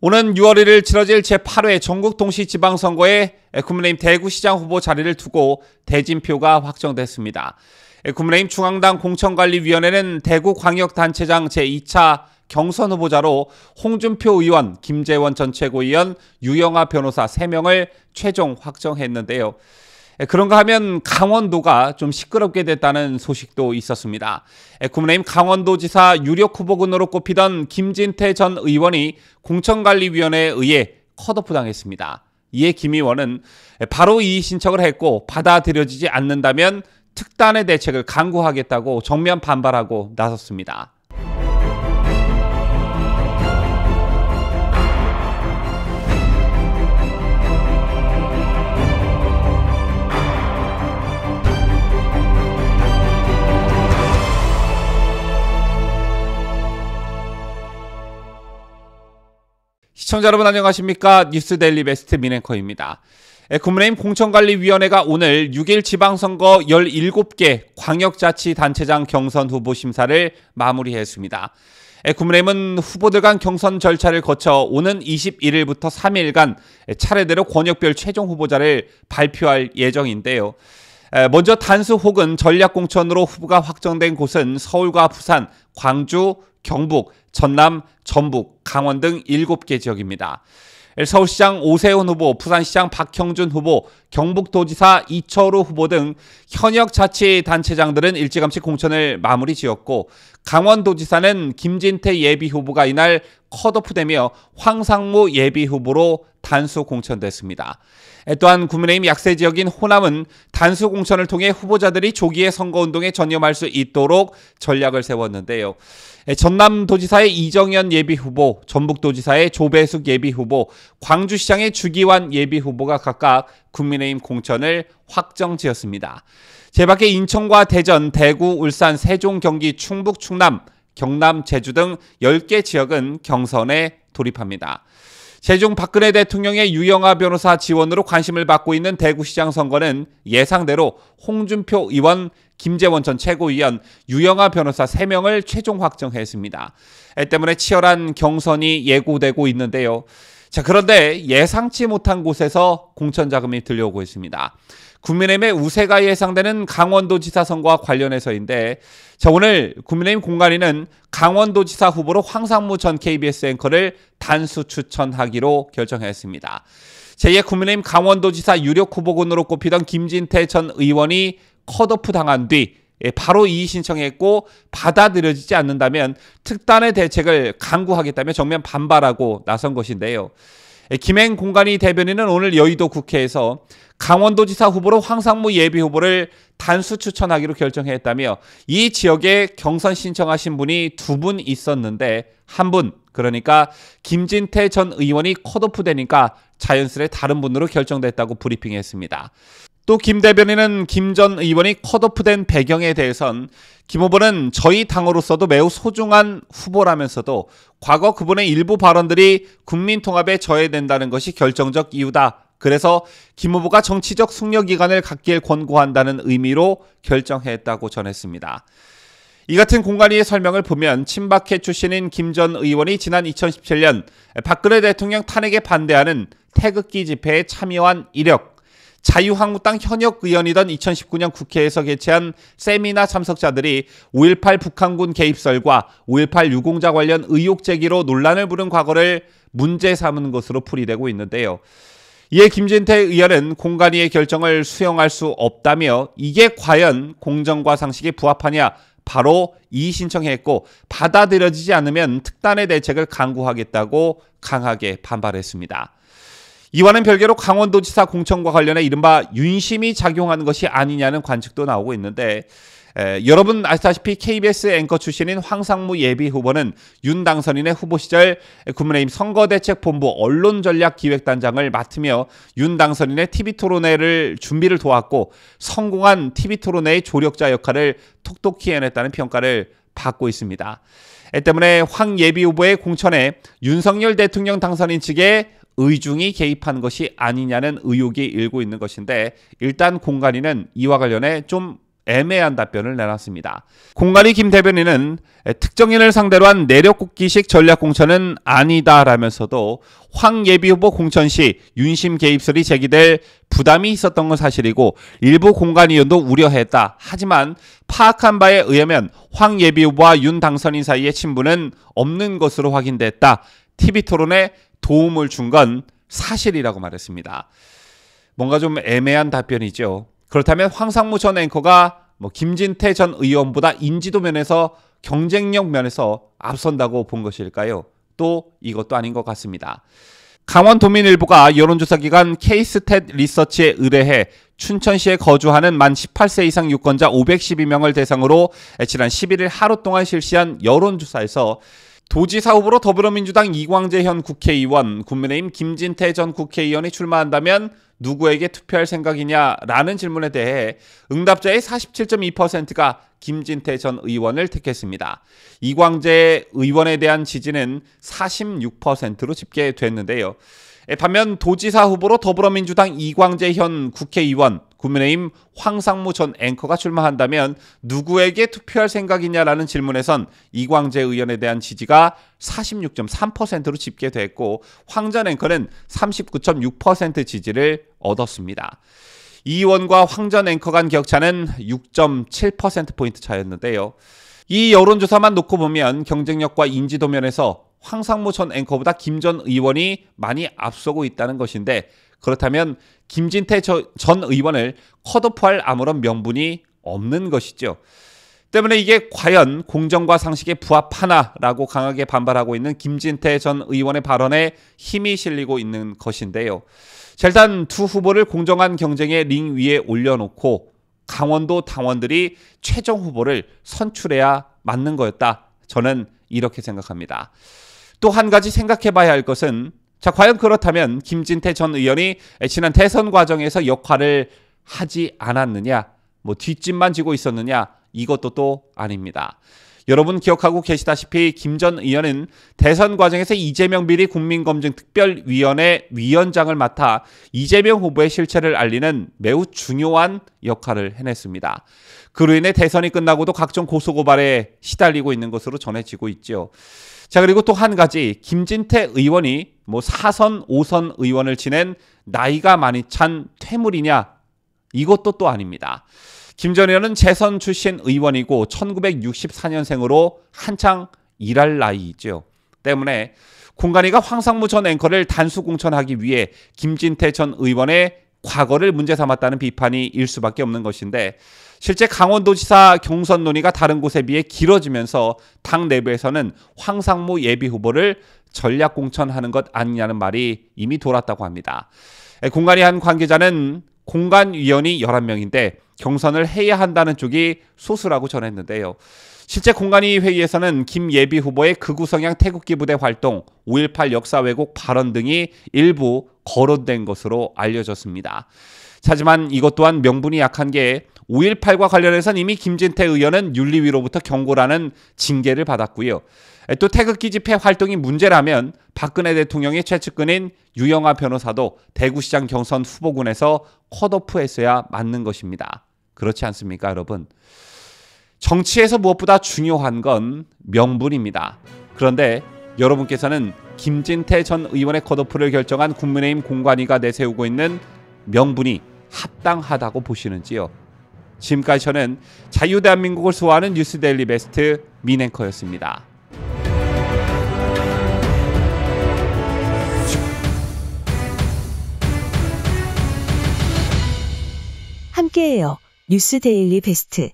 오는 6월 1일 치러질 제8회 전국동시지방선거에 국민의힘 대구시장 후보 자리를 두고 대진표가 확정됐습니다. 국민의힘 중앙당 공천관리위원회는 대구광역단체장 제2차 경선 후보자로 홍준표 의원, 김재원 전 최고위원, 유영아 변호사 3명을 최종 확정했는데요. 그런가 하면 강원도가 좀 시끄럽게 됐다는 소식도 있었습니다. 국민의힘 강원도지사 유력 후보군으로 꼽히던 김진태 전 의원이 공천관리위원회에 의해 컷오프 당했습니다. 이에 김 의원은 바로 이의 신청을 했고 받아들여지지 않는다면 특단의 대책을 강구하겠다고 정면 반발하고 나섰습니다. 시청자 여러분 안녕하십니까? 뉴스데일리 베스트 민앵커입니다. 국민의힘 공천관리위원회가 오늘 6일 지방선거 17개 광역자치단체장 경선 후보 심사를 마무리했습니다. 국민의힘은 후보들 간 경선 절차를 거쳐 오는 21일부터 3일간 차례대로 권역별 최종 후보자를 발표할 예정인데요. 먼저 단수 혹은 전략공천으로 후보가 확정된 곳은 서울과 부산, 광주, 경북, 전남, 전북, 강원 등 7개 지역입니다. 서울시장 오세훈 후보, 부산시장 박형준 후보, 경북도지사 이철우 후보 등 현역 자치단체장들은 일찌감치 공천을 마무리 지었고 강원도지사는 김진태 예비후보가 이날 컷오프되며 황상무 예비후보로 단수 공천됐습니다. 또한 국민의힘 약세 지역인 호남은 단수 공천을 통해 후보자들이 조기에 선거운동에 전념할 수 있도록 전략을 세웠는데요. 전남도지사의 이정현 예비후보, 전북도지사의 조배숙 예비후보, 광주시장의 주기환 예비후보가 각각 국민의힘 공천을 확정지었습니다. 제밖에 인천과 대전, 대구, 울산, 세종, 경기, 충북, 충남, 경남, 제주 등 10개 지역은 경선에 돌입합니다. 세종 박근혜 대통령의 유영아 변호사 지원으로 관심을 받고 있는 대구시장 선거는 예상대로 홍준표 의원, 김재원 전 최고위원, 유영아 변호사 3명을 최종 확정했습니다. 때문에 치열한 경선이 예고되고 있는데요. 그런데 예상치 못한 곳에서 공천 자금이 들려오고 있습니다. 국민의힘의 우세가 예상되는 강원도지사 선거와 관련해서인데 오늘 국민의힘 공관위는 강원도지사 후보로 황상무 전 KBS 앵커를 단수 추천하기로 결정했습니다. 제2의 국민의힘 강원도지사 유력 후보군으로 꼽히던 김진태 전 의원이 컷오프 당한 뒤 바로 이의 신청했고 받아들여지지 않는다면 특단의 대책을 강구하겠다며 정면 반발하고 나선 것인데요. 김행 공관위 대변인은 오늘 여의도 국회에서 강원도지사 후보로 황상무 예비후보를 단수 추천하기로 결정했다며 이 지역에 경선 신청하신 분이 2분 있었는데 한 분, 그러니까 김진태 전 의원이 컷오프 되니까 자연스레 다른 분으로 결정됐다고 브리핑했습니다. 또 김 대변인은 김 전 의원이 컷오프된 배경에 대해선 김 후보는 저희 당으로서도 매우 소중한 후보라면서도 과거 그분의 일부 발언들이 국민 통합에 저해된다는 것이 결정적 이유다. 그래서 김 후보가 정치적 숙려기간을 갖길 권고한다는 의미로 결정했다고 전했습니다. 이 같은 공관위의 설명을 보면 친박계 출신인 김 전 의원이 지난 2017년 박근혜 대통령 탄핵에 반대하는 태극기 집회에 참여한 이력, 자유한국당 현역 의원이던 2019년 국회에서 개최한 세미나 참석자들이 5.18 북한군 개입설과 5.18 유공자 관련 의혹 제기로 논란을 부른 과거를 문제 삼은 것으로 풀이되고 있는데요. 이에 김진태 의원은 공관위의 결정을 수용할 수 없다며 이게 과연 공정과 상식에 부합하냐 바로 이의 신청했고 받아들여지지 않으면 특단의 대책을 강구하겠다고 강하게 반발했습니다. 이와는 별개로 강원도지사 공천과 관련해 이른바 윤심이 작용하는 것이 아니냐는 관측도 나오고 있는데 여러분 아시다시피 KBS 앵커 출신인 황상무 예비후보는 윤 당선인의 후보 시절 국민의힘 선거대책본부 언론전략기획단장을 맡으며 윤 당선인의 TV토론회를 준비를 도왔고 성공한 TV토론회의 조력자 역할을 톡톡히 해냈다는 평가를 받고 있습니다. 때문에 황 예비후보의 공천에 윤석열 대통령 당선인 측에 의중이 개입한 것이 아니냐는 의혹이 일고 있는 것인데 일단 공관위는 이와 관련해 좀 애매한 답변을 내놨습니다. 공관위 김 대변인은 특정인을 상대로 한 내력국기식 전략공천은 아니다라면서도 황 예비후보 공천 시 윤심 개입설이 제기될 부담이 있었던 건 사실이고 일부 공관위원도 우려했다. 하지만 파악한 바에 의하면 황 예비후보와 윤 당선인 사이의 친분은 없는 것으로 확인됐다. TV토론에 도움을 준 건 사실이라고 말했습니다. 뭔가 좀 애매한 답변이죠. 그렇다면 황상무 전 앵커가 김진태 전 의원보다 인지도 면에서 경쟁력 면에서 앞선다고 본 것일까요? 또 이것도 아닌 것 같습니다. 강원도민일보가 여론조사기관 K스탯 리서치에 의뢰해 춘천시에 거주하는 만 18세 이상 유권자 512명을 대상으로 지난 11일 하루 동안 실시한 여론조사에서 도지사 후보로 더불어민주당 이광재 현 국회의원, 국민의힘 김진태 전 국회의원이 출마한다면 누구에게 투표할 생각이냐라는 질문에 대해 응답자의 47.2%가 김진태 전 의원을 택했습니다. 이광재 의원에 대한 지지는 46%로 집계됐는데요. 반면 도지사 후보로 더불어민주당 이광재 현 국회의원, 국민의힘 황상무 전 앵커가 출마한다면 누구에게 투표할 생각이냐라는 질문에선 이광재 의원에 대한 지지가 46.3%로 집계됐고 황 전 앵커는 39.6% 지지를 얻었습니다. 이 의원과 황 전 앵커 간 격차는 6.7%포인트 차였는데요. 이 여론조사만 놓고 보면 경쟁력과 인지도 면에서 황상무 전 앵커보다 김 전 의원이 많이 앞서고 있다는 것인데 그렇다면 김진태 전 의원을 컷오프할 아무런 명분이 없는 것이죠. 때문에 이게 과연 공정과 상식에 부합하나라고 강하게 반발하고 있는 김진태 전 의원의 발언에 힘이 실리고 있는 것인데요. 자, 일단 두 후보를 공정한 경쟁의 링 위에 올려놓고 강원도 당원들이 최종 후보를 선출해야 맞는 거였다. 저는 이렇게 생각합니다. 또 한 가지 생각해봐야 할 것은 자, 과연 그렇다면 김진태 전 의원이 지난 대선 과정에서 역할을 하지 않았느냐, 뒷짐만 지고 있었느냐, 이것도 또 아닙니다. 여러분 기억하고 계시다시피 김 전 의원은 대선 과정에서 이재명 비리 국민검증특별위원회 위원장을 맡아 이재명 후보의 실체를 알리는 매우 중요한 역할을 해냈습니다. 그로 인해 대선이 끝나고도 각종 고소고발에 시달리고 있는 것으로 전해지고 있죠. 자, 그리고 또 한 가지, 김진태 의원이 4선, 5선 의원을 지낸 나이가 많이 찬 퇴물이냐? 이것도 또 아닙니다. 김 전 의원은 재선 출신 의원이고 1964년생으로 한창 일할 나이이죠. 때문에 공관위가 황상무 전 앵커를 단수 공천하기 위해 김진태 전 의원의 과거를 문제 삼았다는 비판이 일 수밖에 없는 것인데 실제 강원도지사 경선 논의가 다른 곳에 비해 길어지면서 당 내부에서는 황상무 예비후보를 전략 공천하는 것 아니냐는 말이 이미 돌았다고 합니다. 공관위 한 관계자는 공관위원이 11명인데 경선을 해야 한다는 쪽이 소수라고 전했는데요. 실제 공관위 회의에서는 김 예비후보의 극우 성향 태극기 부대 활동, 5.18 역사 왜곡 발언 등이 일부 거론된 것으로 알려졌습니다. 하지만 이것 또한 명분이 약한 게 5.18과 관련해서는 이미 김진태 의원은 윤리위로부터 경고라는 징계를 받았고요. 또 태극기 집회 활동이 문제라면 박근혜 대통령의 최측근인 유영하 변호사도 대구시장 경선 후보군에서 컷오프했어야 맞는 것입니다. 그렇지 않습니까, 여러분? 정치에서 무엇보다 중요한 건 명분입니다. 그런데 여러분께서는 김진태 전 의원의 컷오프를 결정한 국민의힘 공관위가 내세우고 있는 명분이 합당하다고 보시는지요? 지금까지 저는 자유대한민국을 수호하는 뉴스데일리 베스트 민앵커였습니다. 함께해요. 뉴스데일리 베스트.